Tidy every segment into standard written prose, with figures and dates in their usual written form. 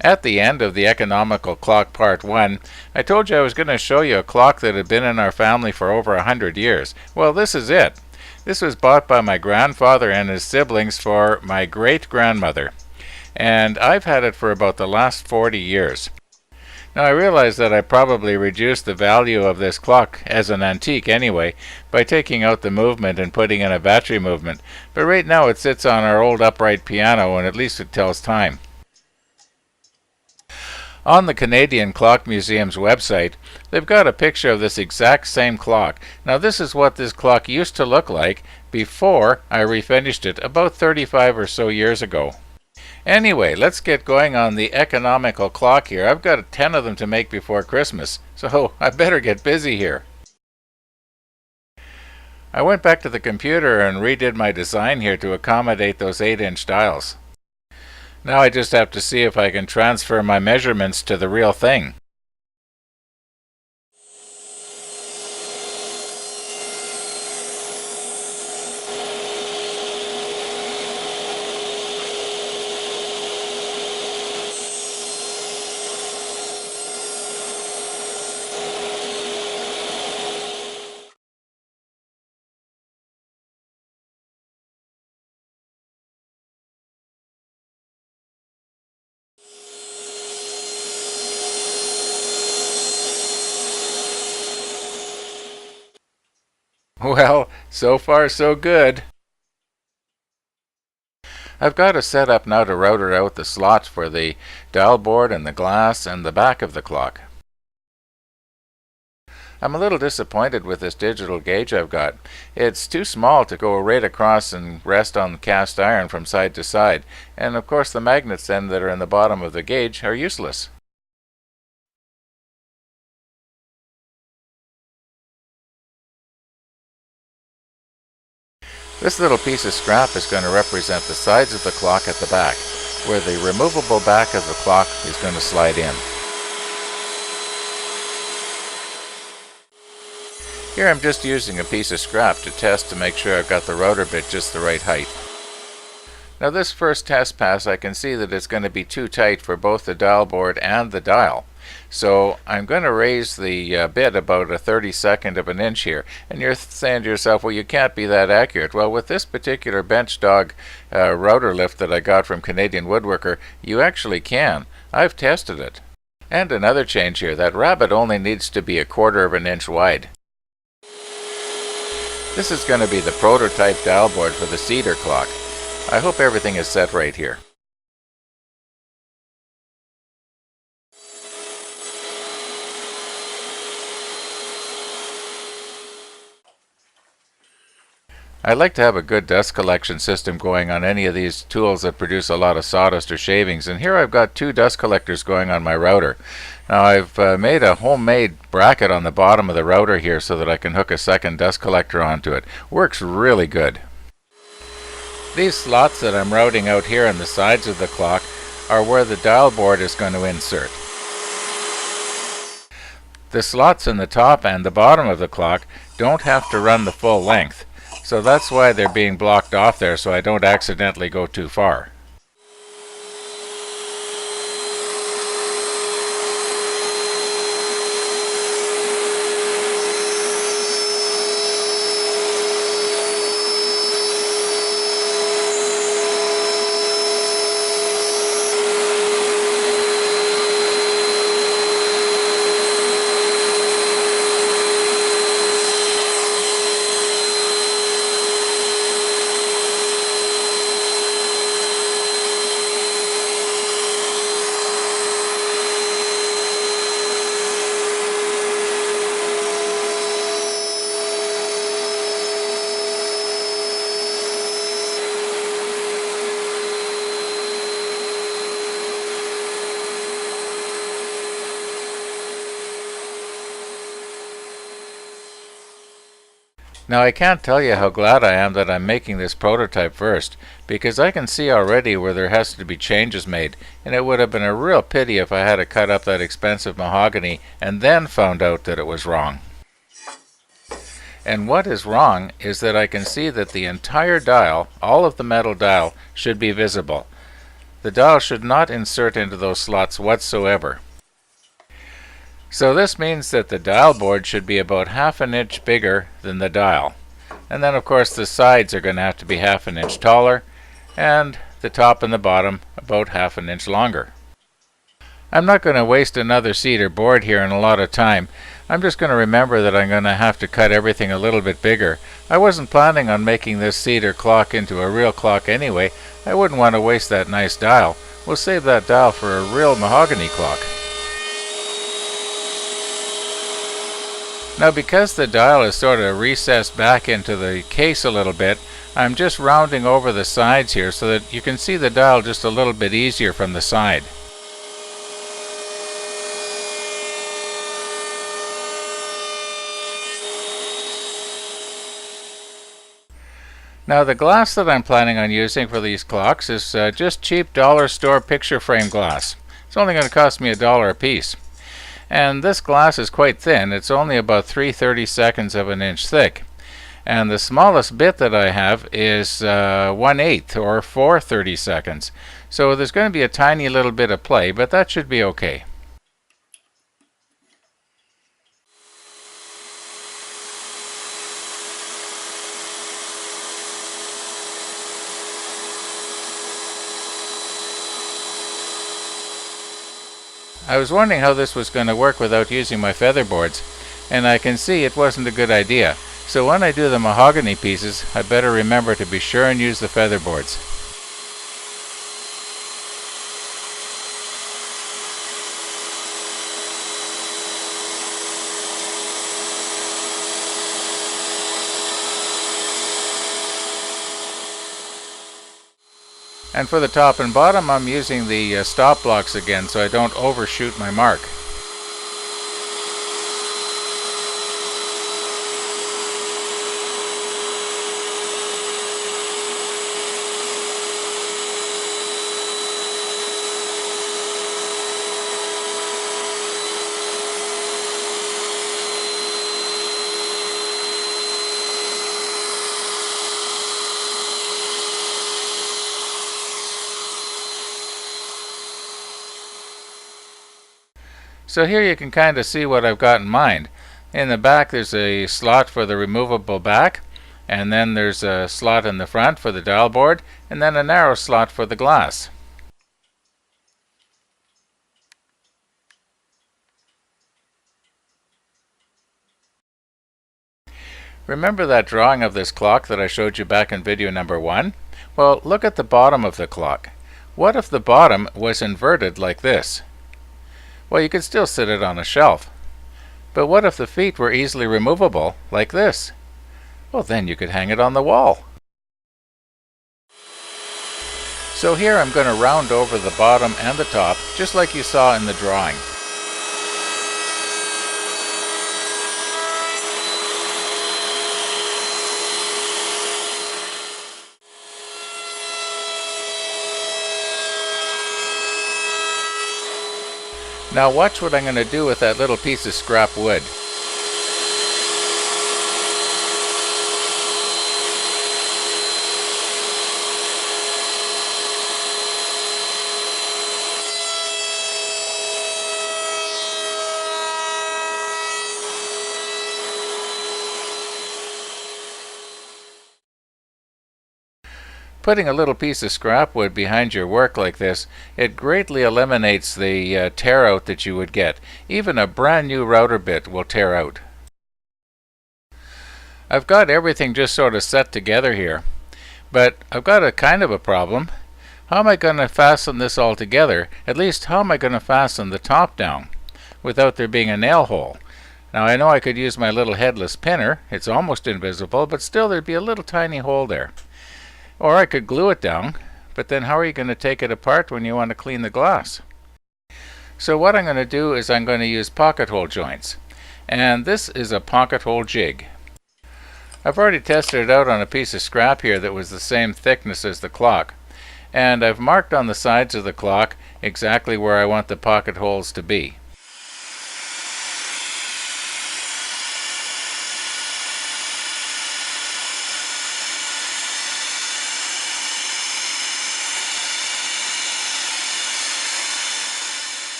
At the end of the Economical Clock Part 1, I told you I was going to show you a clock that had been in our family for over 100 years. Well, this is it. This was bought by my grandfather and his siblings for my great-grandmother, and I've had it for about the last 40 years. Now I realize that I probably reduced the value of this clock as an antique anyway by taking out the movement and putting in a battery movement, but right now it sits on our old upright piano and at least it tells time. On the Canadian Clock Museum's website, they've got a picture of this exact same clock. Now this is what this clock used to look like before I refinished it about 35 or so years ago. Anyway, let's get going on the economical clock here. I've got 10 of them to make before Christmas, so I better get busy here. I went back to the computer and redid my design here to accommodate those 8-inch dials. Now I just have to see if I can transfer my measurements to the real thing. Well, so far so good. I've got it set up now to router out the slots for the dial board and the glass and the back of the clock. I'm a little disappointed with this digital gauge I've got. It's too small to go right across and rest on the cast iron from side to side, and of course the magnets then that are in the bottom of the gauge are useless. This little piece of scrap is going to represent the sides of the clock at the back, where the removable back of the clock is going to slide in. Here I'm just using a piece of scrap to test to make sure I've got the router bit just the right height. Now this first test pass I can see that it's going to be too tight for both the dial board and the dial. So I'm going to raise the bit about a 32nd of an inch here. And you're saying to yourself, well, you can't be that accurate. Well, with this particular bench dog router lift that I got from Canadian Woodworker, you actually can. I've tested it. And another change here, that rabbet only needs to be a 1/4 of an inch wide. This is going to be the prototype dial board for the cedar clock. I hope everything is set right here. I'd like to have a good dust collection system going on any of these tools that produce a lot of sawdust or shavings, and here I've got 2 dust collectors going on my router. Now I've made a homemade bracket on the bottom of the router here so that I can hook a second dust collector onto it. Works really good. These slots that I'm routing out here on the sides of the clock are where the dial board is going to insert. The slots in the top and the bottom of the clock don't have to run the full length. So that's why they're being blocked off there, so I don't accidentally go too far. Now I can't tell you how glad I am that I'm making this prototype first, because I can see already where there has to be changes made, and it would have been a real pity if I had to cut up that expensive mahogany and then found out that it was wrong. And what is wrong is that I can see that the entire dial, all of the metal dial, should be visible. the dial should not insert into those slots whatsoever. So this means that the dial board should be about half an inch bigger than the dial. And then of course the sides are going to have to be half an inch taller, and the top and the bottom about half an inch longer. I'm not going to waste another cedar board here and a lot of time. I'm just going to remember that I'm going to have to cut everything a little bit bigger. I wasn't planning on making this cedar clock into a real clock anyway. I wouldn't want to waste that nice dial. We'll save that dial for a real mahogany clock. Now because the dial is sort of recessed back into the case a little bit, I'm just rounding over the sides here so that you can see the dial just a little bit easier from the side. Now the glass that I'm planning on using for these clocks is just cheap dollar store picture frame glass. It's only going to cost me $1 a piece. And this glass is quite thin. It's only about 3/32 of an inch thick. And the smallest bit that I have is 1/8 or 4/32. So there's going to be a tiny little bit of play, but that should be okay. I was wondering how this was going to work without using my feather boards, and I can see it wasn't a good idea. So when I do the mahogany pieces, I better remember to be sure and use the feather boards. And for the top and bottom, I'm using the stop blocks again so I don't overshoot my mark. So here you can kind of see what I've got in mind. In the back there's a slot for the removable back, and then there's a slot in the front for the dial board, and then a narrow slot for the glass. Remember that drawing of this clock that I showed you back in video number 1? Well, look at the bottom of the clock. What if the bottom was inverted like this? Well, you could still sit it on a shelf. But what if the feet were easily removable, like this? Well, then you could hang it on the wall. So here I'm going to round over the bottom and the top, just like you saw in the drawing. Now watch what I'm going to do with that little piece of scrap wood. Putting a little piece of scrap wood behind your work like this, it greatly eliminates the tear out that you would get. Even a brand new router bit will tear out. I've got everything just sort of set together here, but I've got a kind of a problem. How am I going to fasten this all together? At least how am I going to fasten the top down without there being a nail hole? Now I know I could use my little headless pinner. It's almost invisible, but still there'd be a little tiny hole there. Or I could glue it down, but then how are you going to take it apart when you want to clean the glass? So what I'm going to do is I'm going to use pocket hole joints. And this is a pocket hole jig. I've already tested it out on a piece of scrap here that was the same thickness as the clock. And I've marked on the sides of the clock exactly where I want the pocket holes to be.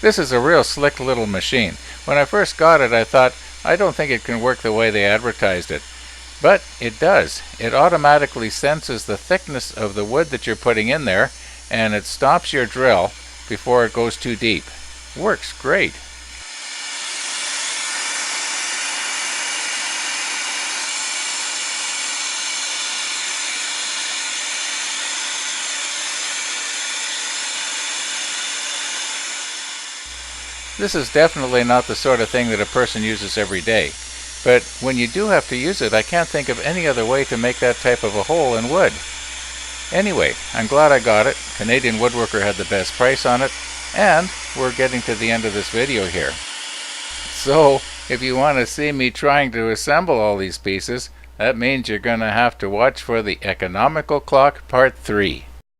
This is a real slick little machine. When I first got it, I thought, I don't think it can work the way they advertised it. But it does. It automatically senses the thickness of the wood that you're putting in there, and it stops your drill before it goes too deep. Works great. This is definitely not the sort of thing that a person uses every day. But when you do have to use it, I can't think of any other way to make that type of a hole in wood. Anyway, I'm glad I got it. Canadian Woodworker had the best price on it, and we're getting to the end of this video here. So, if you want to see me trying to assemble all these pieces, that means you're going to have to watch for the Economical Clock Part 3.